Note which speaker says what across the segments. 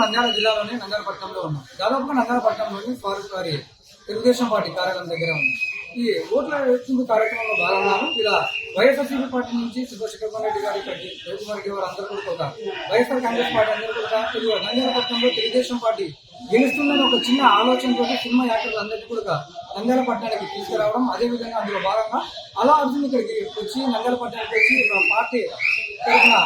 Speaker 1: నంద్యాల జిల్లాలోని నంద్యాలపట్నంలో ఉన్నాం. దాదాపుగా నంద్యాలపట్నంలోని ఫారూక్ గారి తెలుగుదేశం పార్టీ కార్యాలయం దగ్గర ఉన్నాం. ఈ ఓట్ల వేర్చింపు కార్యక్రమంలో భాగంగా ఇలా వైఎస్ఆర్సీపీ పార్టీ నుంచి సుభాష్ రెడ్డి గారి ఇక్కడికి రవికుమార్ గారు అందరూ కూడా వైఎస్ఆర్ కాంగ్రెస్ పార్టీ అందరూ కూడా నంద్యాలపట్నంలో తెలుగుదేశం పార్టీ గెలుస్తుందని ఒక చిన్న ఆలోచనతో సినిమా యాక్టర్లు అందరికీ కూడా నంద్యాలపట్నానికి తీసుకురావడం, అదేవిధంగా అందులో భాగంగా అలా అర్జున్ ఇక్కడికి వచ్చి నంద్యాలపట్నానికి వచ్చి పార్టీ తరఫున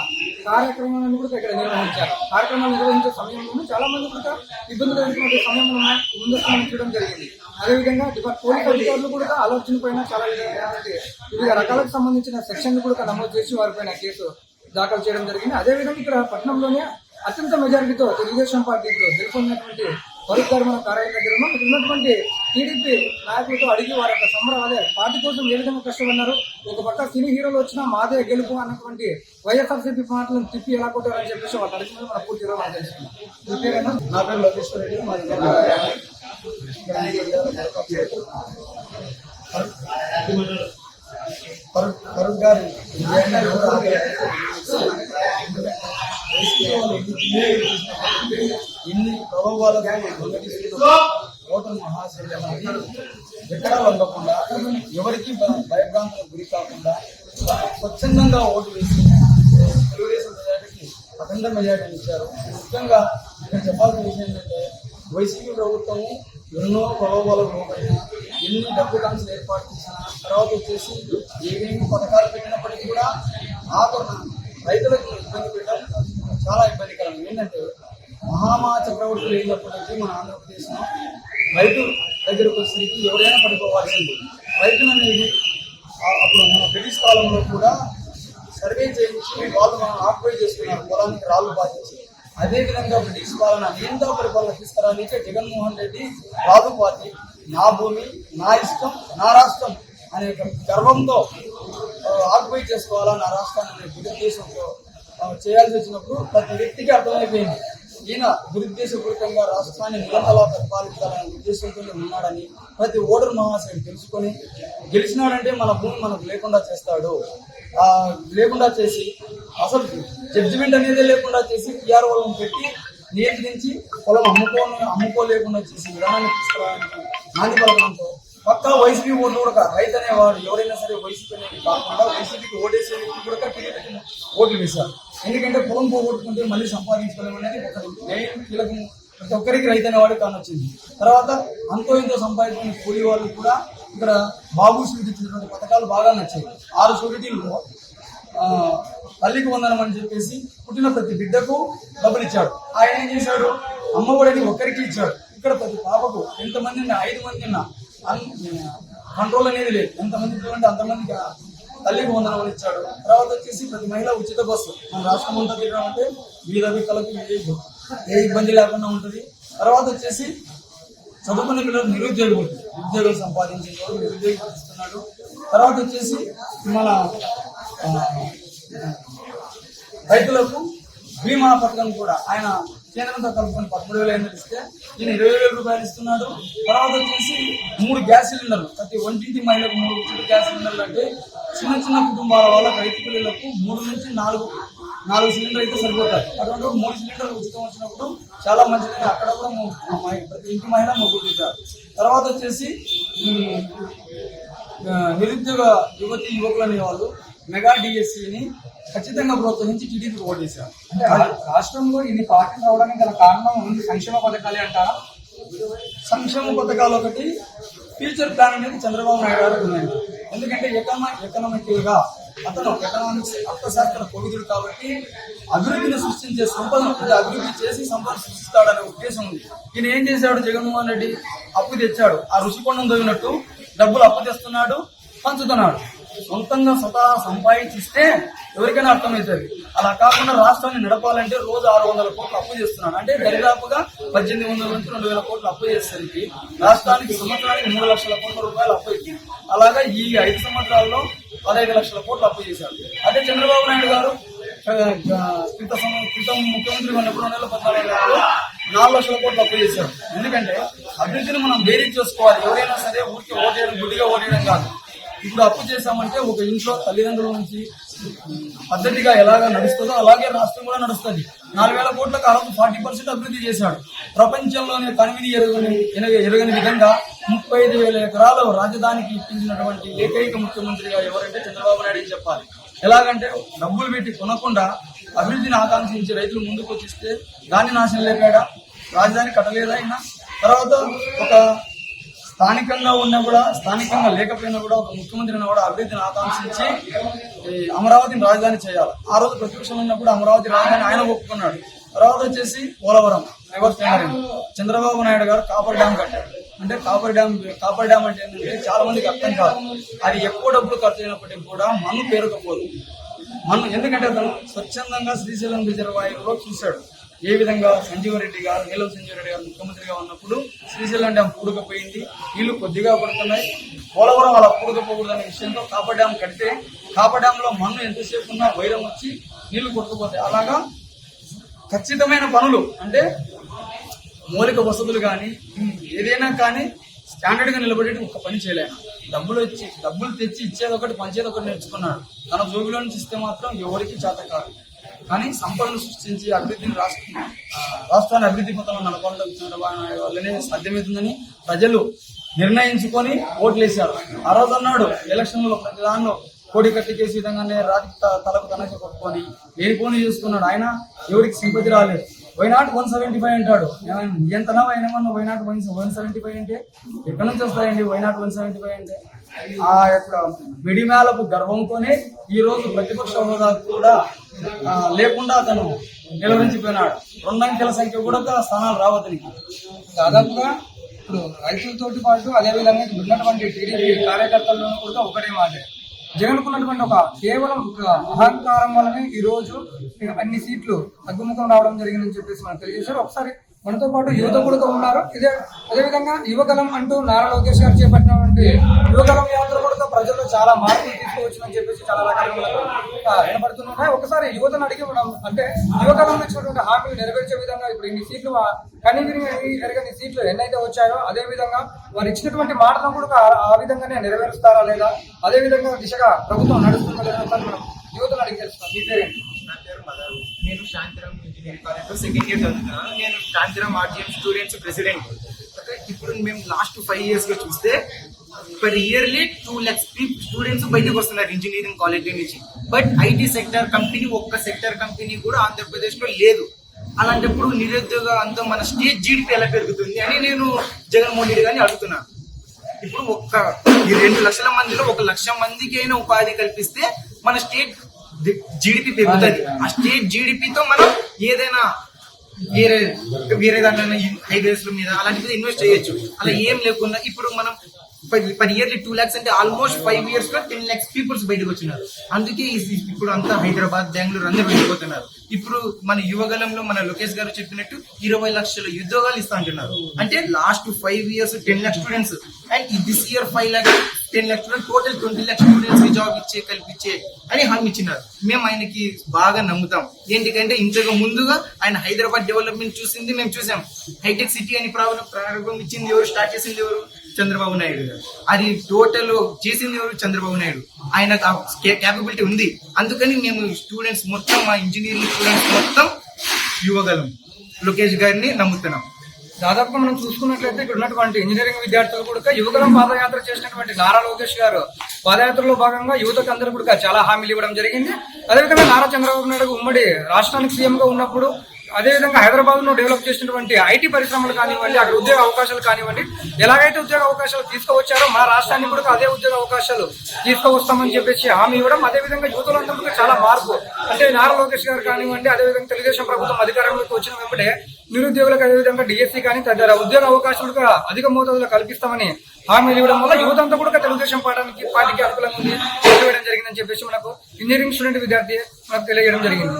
Speaker 1: కార్యక్రమాలను కూడా ఇక్కడ నిర్వహించారు. కార్యక్రమాలు నిర్వహించే సమయంలో చాలా మంది కూడా ఇబ్బందులు ఎదుర్కొనే సమయంలో ముందస్తు చూడడం జరిగింది. అదేవిధంగా పోలీసు అధికారులు కూడా అలర్జున్ పైన చాలా వివిధ రకాలకు సంబంధించిన సెక్షన్లు కూడా నమోదు చేసి వారిపైన కేసు దాఖలు చేయడం జరిగింది. అదేవిధంగా ఇక్కడ పట్టణంలోనే అత్యంత మెజారిటీతో తెలుగుదేశం పార్టీలో గెలుపొందినటువంటి ఫరూక్ గారు మన కార్యాలయం దగ్గర ఇక్కడ ఉన్నటువంటి టీడీపీ నాయకులతో అడిగి వారి యొక్క సంబరం పార్టీ కోసం ఏ విధంగా కష్టపడినారు, ఒక పక్క సినీ హీరోలు వచ్చినా మాదే గెలుపు అన్నటువంటి వైఎస్ఆర్సీపీ పార్టీలను తిప్పి ఎలా కొట్టారని చెప్పేసి వాళ్ళు అడిగిన మన పూర్తిగా మనం తెలుసుకున్నాం. నా పేరు లోకేశ్వర రెడ్డి, ఫరూక్ గారి ఇన్ని ప్రభావాలకు ఓటర్ మహాశైలం ఎక్కడా వంగకుండా, ఎవరికి భయభ్రాంతులకు గురి కాకుండా స్వచ్ఛందంగా ఓటు వేసి తెలుగుదేశం మెజార్టీకి అఖండ మెజార్టీని ఇచ్చారు. ముఖ్యంగా ఇక్కడ చెప్పాల్సిన విషయం ఏంటంటే, వైసీపీ ప్రభుత్వము ఎన్నో ప్రభావాలకు లోపైనా, ఎన్ని డబ్బు కాన్సులు ఏర్పాటు చేసిన తర్వాత వచ్చేసి ఏమేమి పథకాలు పెట్టినప్పటికీ కూడా ఆఖరణ రైతులకు ఇబ్బంది పెట్టడం చాలా ఇబ్బందికరం. ఏంటంటే, మహామా చక్రవర్తులు అయినప్పటికీ మన ఆంధ్రప్రదేశ్లో రైతు దగ్గరకు వచ్చేసరికి ఎవరైనా పడిపోవాల్సింది. రైతులు అనేది అప్పుడు మన బ్రిటిష్ కాలంలో కూడా సర్వే చేయించి వాళ్ళు మనం ఆక్యుపై చేసుకున్నారు, పొలానికి రాళ్ళు బాధించి. అదేవిధంగా బ్రిటిష్ పాలన నియంత్రణ పరిపాలన తీసుకురానికే జగన్మోహన్ రెడ్డి రాజు పార్టీ నా భూమి నా ఇష్టం నా రాష్ట్రం అనే గర్వంతో ఆక్యుపై చేసుకోవాలా నా రాష్ట్రాన్ని అనే దురుద్దేశంతో చేయాల్సి వచ్చినప్పుడు ప్రతి వ్యక్తికి అర్థమైపోయింది, ఈయన దురుద్దేశపూరితంగా రాష్ట్రాన్ని నిరంతలా పరిపాలించాలనే ఉద్దేశంతో ఉన్నాడని ప్రతి ఓటర్ మహాశయుడు తెలుసుకొని గెలిచినాడంటే మన భూమి మనకు లేకుండా చేస్తాడు, లేకుండా చేసి అసలు జడ్జిమెంట్ అనేది లేకుండా చేసి పిఆర్ఓలను పెట్టి నియంత్రించి పొలం అమ్ముకోలేకుండా చేసి విధానాన్ని తీసుకురావడానికి నాంది పలకడంతో పక్కా వైసీపీ ఓట్లు కూడా రైతు అనేవాడు ఎవరైనా సరే వైసీపీ అనేది కాకుండా వైసీపీకి ఓటేసే వ్యక్తి కూడా టీడీపీకి ఓట్లు వేశారు. ఎందుకంటే పొలం పోగొట్టుకుంటే మళ్ళీ సంపాదించుకోవడం అనేది ఒక మెయిన్ కీలకం. ప్రతి ఒక్కరికి రైతు అనేవాడు కానొచ్చింది. తర్వాత అంతో ఇంతో సంపాదించుకునే కూలీ వాళ్ళు కూడా ఇక్కడ బాబు షూరిటీ ఇచ్చినటువంటి పథకాలు బాగా నచ్చాయి. 6 షూరిటీల్లో తల్లికి వందనం అని చెప్పేసి పుట్టిన ప్రతి బిడ్డకు డబ్బులు ఇచ్చాడు. ఆయన ఏం చేశాడు, అమ్మఒడిని ఒక్కరికి ఇచ్చాడు. ఇక్కడ ప్రతి పాపకు ఎంతమంది 5 మంది ఉన్నా కంట్రోల్ అనేది లేదు, ఎంతమంది అంటే అంతమందికి తల్లికి వందనం ఇచ్చాడు. తర్వాత వచ్చేసి ప్రతి మహిళ ఉచిత బస్సు మన రాష్ట్రం అంతా తిరగడం అంటే వీధ వికలకు ఏ ఇబ్బంది లేకుండా ఉంటుంది. తర్వాత వచ్చేసి చదువుకున్న పిల్లలు ఉద్యోగం సంపాదించిన వాళ్ళు నిరుద్యోగం ఇస్తున్నాడు. తర్వాత వచ్చేసి మన రైతులకు బీమా పథకం కూడా ఆయన కేంద్రంతో కలుపుకొని 13,000 ఇస్తే ఈయన 20,000 రూపాయలు ఇస్తున్నాడు. తర్వాత వచ్చేసి 3 గ్యాస్ సిలిండర్లు ప్రతి ఒంటింటి మహిళకు 3 ఉచిత గ్యాస్ సిలిండర్లు అంటే చిన్న చిన్న కుటుంబాల వాళ్ళ రైతు పిల్లలకు 3 నుంచి 4 సిలిండర్ అయితే సరిపోతాయి. అటువంటి 3 సిలిండర్లు ఉచితం వచ్చినప్పుడు చాలా మంచిది. అక్కడ కూడా ప్రతి ఇంటి మహిళ మొగ్గు చూశారు. తర్వాత వచ్చేసి నిరుద్యోగ యువకులు అనేవాళ్ళు మెగా డిఎస్సిని ఖచ్చితంగా ప్రోత్సహించి టీడీపీకి ఓటేశారు. అంటే రాష్ట్రంలో ఇన్ని పార్టీలు రావడానికి గల కారణం సంక్షేమ పథకాలే అంటారా? సంక్షేమ పథకాలు ఒకటి, ఫ్యూచర్ ప్లాన్ అనేది చంద్రబాబు నాయుడు గారికి ఉన్నాయి. ఎందుకంటే ఎకనామికల్ గా అతను ఎకనామిక్స్ అర్థశాస్త్ర కోవిదుడు కాబట్టి అభివృద్ధిని సృష్టించే సంపదను అభివృద్ధి చేసి సంపద సృష్టిస్తాడనే ఉద్దేశం ఉంది. ఈయన ఏం చేశాడు, జగన్మోహన్ రెడ్డి అప్పు తెచ్చాడు. ఆ రుషికొండం తోగినట్టు డబ్బులు అప్పు తెస్తున్నాడు, పంచుతున్నాడు. సొంతంగా స్వతహా సంపాదించిస్తే ఎవరికైనా అర్థమవుతుంది. అలా కాకుండా రాష్ట్రాన్ని నడపాలంటే రోజు 600 కోట్లు అప్పు చేస్తున్నాడు. అంటే దరిదాపుగా 1800 నుంచి 2000 కోట్లు అప్పు చేసేసరికి రాష్ట్రానికి సంవత్సరానికి 3 లక్షల కోట్ల రూపాయలు అప్పు ఇచ్చింది. అలాగా ఈ 5 సంవత్సరాల్లో 15 లక్షల కోట్లు అప్పు చేశారు. అదే చంద్రబాబు నాయుడు గారు క్రితం ముఖ్యమంత్రి ఉన్నప్పుడు 2014లో 4 లక్షల కోట్లు అప్పు చేశారు. ఎందుకంటే అభివృద్ధిని మనం బేరీజ్ చేసుకోవాలి. ఎవరైనా సరే ఊరికి ఓటేయడం గుడ్డిగా ఓటేయడం కాదు. ఇప్పుడు అప్పు చేశామంటే ఒక ఇంట్లో తల్లిదండ్రుల నుంచి పద్ధతిగా ఎలాగ నడుస్తుందో అలాగే రాష్ట్రం కూడా నడుస్తుంది. 4,000 కోట్లకు ఆ రోజు 40% అభివృద్ధి చేశాడు. ప్రపంచంలోనే కనివిని ఎరగని విధంగా 35,000 ఎకరాలు రాజధానికి ఇప్పించినటువంటి ఏకైక ముఖ్యమంత్రిగా ఎవరంటే చంద్రబాబు నాయుడు చెప్పాలి. ఎలాగంటే డబ్బులు పెట్టి కొనకుండా అభివృద్ధిని ఆకాంక్షించి రైతులు ముందుకు వచ్చిస్తే దాన్ని నాశనం లేపాడా, రాజధాని కట్టలేదా అయినా. తర్వాత ఒక స్థానికంగా ఉన్నా కూడా స్థానికంగా లేకపోయినా కూడా ఒక ముఖ్యమంత్రిని కూడా అభివృద్ధిని ఆకాంక్షించి అమరావతిని రాజధాని చేయాలి. ఆ రోజు ప్రతిపక్షంలో ఉన్నప్పుడు అమరావతి రాజధాని ఆయన ఒప్పుకున్నాడు. తర్వాత వచ్చేసి పోలవరం రివర్స్ టెండరింగ్ చంద్రబాబు నాయుడు గారు కాపర్ డ్యామ్ కట్టాడు. అంటే కాపర్ డ్యామ్ అంటే ఏంటంటే చాలా మందికి అర్థం కాదు. అది ఎక్కువ డబ్బులు ఖర్చు అయినప్పటికీ కూడా మన్ను పేరుకపోదు. ఎందుకంటే అతను స్వచ్ఛందంగా శ్రీశైలం రిజర్వాయర్లో చూశాడు ఏ విధంగా సంజీవరెడ్డి గారు నీలం సంజీవరెడ్డి గారు ముఖ్యమంత్రిగా ఉన్నప్పుడు శ్రీశైలం డ్యాం పూడకపోయింది, నీళ్లు కొద్దిగా పడుతున్నాయి. పోలవరం అలా పూడకపోకూడదనే విషయంతో కాపర్ డ్యాం కడితే కాపర్ డ్యామ్ లో మన్ను ఎంతసేపు ఉన్నా వైరం వచ్చి నీళ్లు కొట్టుకుపోతాయి. అలాగా ఖచ్చితమైన పనులు అంటే మౌలిక వసతులు కానీ ఏదైనా కానీ స్టాండర్డ్ గా నిలబడేది ఒక్క పని చేయలేను. డబ్బులు తెచ్చి ఇచ్చేది ఒకటి పంచేది ఒకటి నేర్చుకున్నాడు. తన జోబిలో నుంచి ఇస్తే మాత్రం ఎవరికి చేత కాదు. కానీ సంపదను సృష్టించి అభివృద్ధిని రాష్ట్రాన్ని అభివృద్ధి పథంలో నడపడం చంద్రబాబు నాయుడు వల్లనే సాధ్యమవుతుందని ప్రజలు నిర్ణయించుకొని ఓట్లేశారు. ఆ రోజు అన్నాడు ఎలక్షన్లలో ప్రతి దానిలో కోడి కట్టి చేసే విధంగానే రాజకీయ తలకు తనకి కొట్టుకొని లేనిపోని చేసుకున్నాడు. ఆయన ఎవరికి సింపతి రాలేదు. వైనాట్ 175 అంటాడు. ఎంతనా అయినా వైనాట్ 175 అంటే ఎక్కడి నుంచి వస్తాయండి వైనాట్ 175 అంటే? ఆ యొక్క మిడిమేళపు గర్వంతోనే ఈ రోజు ప్రతిపక్ష హోదా కూడా లేకుండా అతను నిలవరించిపోయినాడు. 2 అంకెల సంఖ్య కూడా స్థానాలు రావతనికి.
Speaker 2: దాదాపుగా ఇప్పుడు రైతులతోటి పాటు అదేవిధంగా ఉన్నటువంటి టీడీపీ కార్యకర్తలను కూడా ఒకటే మాట, జగన్కున్నటువంటి కేవలం ఒక అహంకారం వల్లనే ఈ రోజు అన్ని సీట్లు తగ్గుముఖం రావడం జరిగిందని చెప్పేసి మనం తెలియజేశారు. ఒకసారి మనతో పాటు యువత కూడా ఉన్నారు. అదేవిధంగా యువగలం అంటూ నారా లోకేష్ గారు చేపట్టినటువంటి యువగలం యాత్ర కూడా ప్రజల్లో చాలా మార్పులు తీసుకువచ్చిందని చెప్పేసి చాలా రకాలుగా వినపడుతున్నాయి. ఒకసారి యువతను అడిగి మనం అంటే యువగలం ఇచ్చినటువంటి హామీలు నెరవేర్చే విధంగా ఇప్పుడు ఇన్ని సీట్లు ఎరగని సీట్లు ఎన్నైతే వచ్చాయో అదే విధంగా వారు ఇచ్చినటువంటి మాటలను కూడా ఆ విధంగానే నెరవేరుస్తారా లేదా, అదే విధంగా దిశగా ప్రభుత్వం నడుస్తుందా లేదా మనం యువతను అడిగి తెలుస్తాం. మీ పేరేంటి?
Speaker 3: నేను శాంతిరామ్ ఇంజనీరింగ్ కాలేజ్లో సెకండ్ ఇయర్ చదువుతున్నాను. నేను శాంతిరామ్ ఆర్జీఎం స్టూడెంట్స్ ప్రెసిడెంట్. ఇప్పుడు మేము లాస్ట్ 5 years గా చూస్తే పర్ ఇయర్లీ 2 lakhs స్టూడెంట్స్ బయటకు వస్తున్నారు ఇంజనీరింగ్ కాలేజ్ నుంచి. బట్ ఐటీ సెక్టర్ కంపెనీ ఒక్క సెక్టర్ కంపెనీ కూడా ఆంధ్రప్రదేశ్ లో లేదు. అలాంటప్పుడు నిరుద్యోగ అంతా మన స్టేట్ జీడిపి ఎలా పెరుగుతుంది అని నేను జగన్మోహన్ రెడ్డి గారిని అడుగుతున్నాను. ఇప్పుడు ఈ 2 లక్షల మందిలో 1 లక్ష మందికి అయినా ఉపాధి కల్పిస్తే మన స్టేట్ జీడిపి పెరుగుతుంది. ఆ స్టేట్ జీడిపితో మనం ఏదైనా వేరే దాంట్లో హైవేస్ మీద అలాంటి ఇన్వెస్ట్ చేయొచ్చు. అలా ఏం లేకుండా ఇప్పుడు మనం పర్ ఇయర్లీ 2 lakhs అంటే ఆల్మోస్ట్ 5 years లో 10 lakhs పీపుల్స్ బయటకు వచ్చినారు. అందుకే ఇప్పుడు అంతా హైదరాబాద్, బెంగళూరు అందరూ వెళ్ళిపోతున్నారు. ఇప్పుడు మన యువగలంలో మన లోకేష్ గారు చెప్పినట్టు 20 లక్షల ఉద్యోగాలు ఇస్తా అంటున్నారు. అంటే last 5 years 10 lakh students and this year 5 lakhs 10 lakhs students total 20 lakh students కి జాబ్ కల్పించే అని హామీ ఇచ్చినారు. మేము ఆయనకి బాగా నమ్ముతాం. ఏంటికంటే ఇంతకు ముందుగా ఆయన హైదరాబాద్ డెవలప్మెంట్ చూసింది మేము చూసాం. హైటెక్ సిటీ అని ప్రారంభించింది ఎవరు, స్టార్ట్ చేసింది ఎవరు? చంద్రబాబు నాయుడు గారు. అది టోటల్ చేసింది ఎవరు? చంద్రబాబు నాయుడు. ఆయన క్యాపబిలిటీ ఉంది. అందుకని మేము స్టూడెంట్స్ మొత్తం మా ఇంజనీరింగ్ స్టూడెంట్స్ మొత్తం యువగలం లోకేష్ గారిని నమ్ముతున్నాం.
Speaker 2: దాదాపుగా మనం చూసుకున్నట్లయితే ఇక్కడ ఉన్నటువంటి ఇంజనీరింగ్ విద్యార్థులు కూడా యువగలం పాదయాత్ర చేసినటువంటి నారా లోకేష్ గారు పాదయాత్రలో భాగంగా యువతకు అందరూ కూడా చాలా హామీలు ఇవ్వడం జరిగింది. అదేవిధంగా నారా చంద్రబాబు నాయుడు ఉమ్మడి రాష్ట్రానికి సీఎం గా ఉన్నప్పుడు అదేవిధంగా హైదరాబాద్ లో డెవలప్ చేసినటువంటి ఐటీ పరిశ్రమలు కానివ్వండి, అక్కడ ఉద్యోగ అవకాశాలు కానివ్వండి, ఎలాగైతే ఉద్యోగ అవకాశాలు తీసుకువచ్చారో మన రాష్ట్రానికి కూడా అదే ఉద్యోగ అవకాశాలు తీసుకువస్తామని చెప్పేసి హామీ ఇవ్వడం, అదేవిధంగా యువతలందరూ చాలా మార్పు అంటే నారా లోకేష్ గారు కానివ్వండి, అదేవిధంగా తెలుగుదేశం ప్రభుత్వం అధికారంలోకి వచ్చిన వెంబడే నిరుద్యోగులకు అదేవిధంగా డిఎస్సీ కానీ తదితర ఉద్యోగ అవకాశాలు అధిక మోతాదులో కల్పిస్తామని హామీలు ఇవ్వడం వల్ల యువతంతా కూడా తెలుగుదేశం పార్టీకి అనుకూలంగా ఉంది జరిగిందని చెప్పేసి మనకు ఇంజనీరింగ్ స్టూడెంట్ విద్యార్థి మనకు తెలియజేయడం జరిగింది.